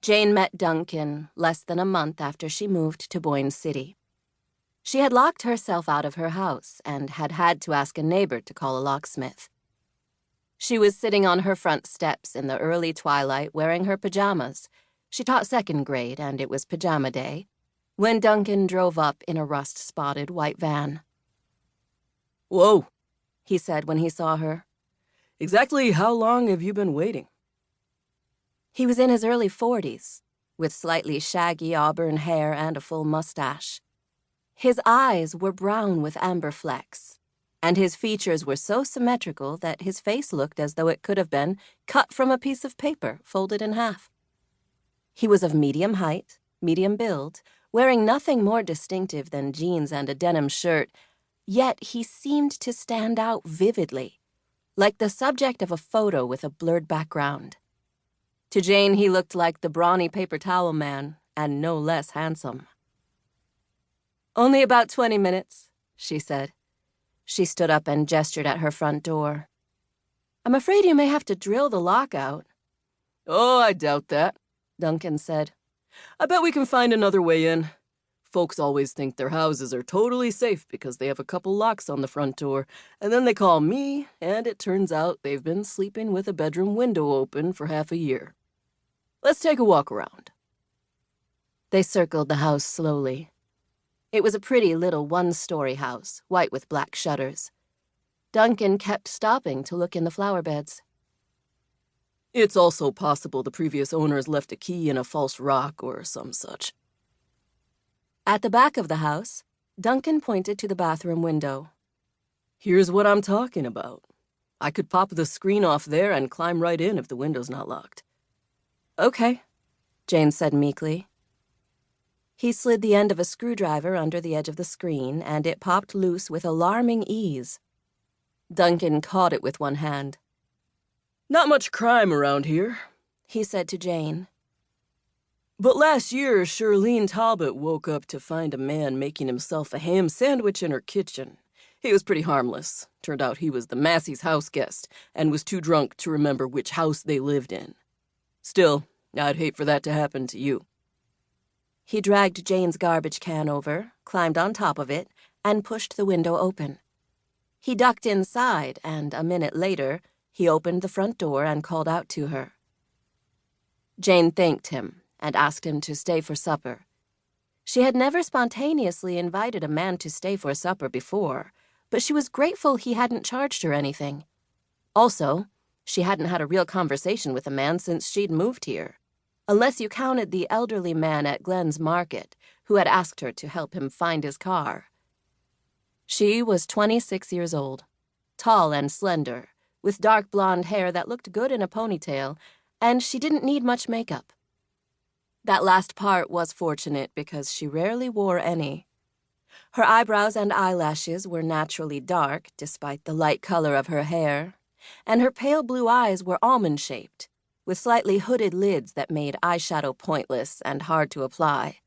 Jane met Duncan less than a month after she moved to Boyne City. She had locked herself out of her house and had had to ask a neighbor to call a locksmith. She was sitting on her front steps in the early twilight wearing her pajamas. She taught second grade, and it was pajama day, when Duncan drove up in a rust-spotted white van. "Whoa," he said when he saw her. "Exactly how long have you been waiting?" He was in his early 40s, with slightly shaggy auburn hair and a full mustache. His eyes were brown with amber flecks, and his features were so symmetrical that his face looked as though it could have been cut from a piece of paper folded in half. He was of medium height, medium build, wearing nothing more distinctive than jeans and a denim shirt, yet he seemed to stand out vividly, like the subject of a photo with a blurred background. To Jane, he looked like the brawny paper towel man, and no less handsome. "Only about 20 minutes, she said. She stood up and gestured at her front door. "I'm afraid you may have to drill the lock out." "Oh, I doubt that," Duncan said. "I bet we can find another way in. Folks always think their houses are totally safe because they have a couple locks on the front door, and then they call me, and it turns out they've been sleeping with a bedroom window open for half a year. Let's take a walk around." They circled the house slowly. It was a pretty little one-story house, white with black shutters. Duncan kept stopping to look in the flower beds. "It's also possible the previous owners left a key in a false rock or some such." At the back of the house, Duncan pointed to the bathroom window. "Here's what I'm talking about. I could pop the screen off there and climb right in if the window's not locked." "Okay," Jane said meekly. He slid the end of a screwdriver under the edge of the screen, and it popped loose with alarming ease. Duncan caught it with one hand. "Not much crime around here," he said to Jane. "But last year, Shirlene Talbot woke up to find a man making himself a ham sandwich in her kitchen. He was pretty harmless. Turned out he was the Massey's house guest and was too drunk to remember which house they lived in. Still, I'd hate for that to happen to you." He dragged Jane's garbage can over, climbed on top of it, and pushed the window open. He ducked inside, and a minute later, he opened the front door and called out to her. Jane thanked him and asked him to stay for supper. She had never spontaneously invited a man to stay for supper before, but she was grateful he hadn't charged her anything. Also, she hadn't had a real conversation with a man since she'd moved here, unless you counted the elderly man at Glenn's Market who had asked her to help him find his car. She was 26 years old, tall and slender, with dark blonde hair that looked good in a ponytail, and she didn't need much makeup. That last part was fortunate because she rarely wore any. Her eyebrows and eyelashes were naturally dark despite the light color of her hair, and her pale blue eyes were almond-shaped, with slightly hooded lids that made eyeshadow pointless and hard to apply.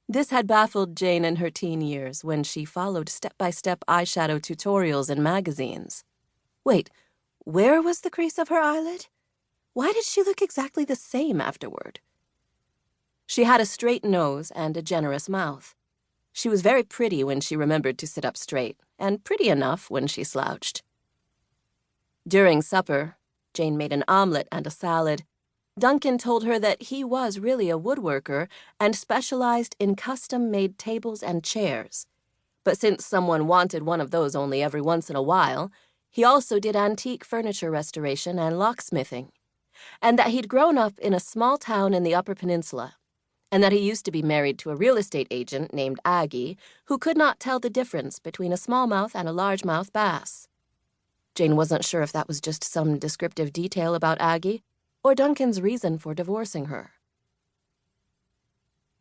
This had baffled Jane in her teen years when she followed step-by-step eyeshadow tutorials in magazines. Wait, where was the crease of her eyelid? Why did she look exactly the same afterward? She had a straight nose and a generous mouth. She was very pretty when she remembered to sit up straight, and pretty enough when she slouched. During supper, Jane made an omelet and a salad. Duncan told her that he was really a woodworker and specialized in custom-made tables and chairs. But since someone wanted one of those only every once in a while, he also did antique furniture restoration and locksmithing, and that he'd grown up in a small town in the Upper Peninsula, and that he used to be married to a real estate agent named Aggie who could not tell the difference between a smallmouth and a largemouth bass. Jane wasn't sure if that was just some descriptive detail about Aggie or Duncan's reason for divorcing her.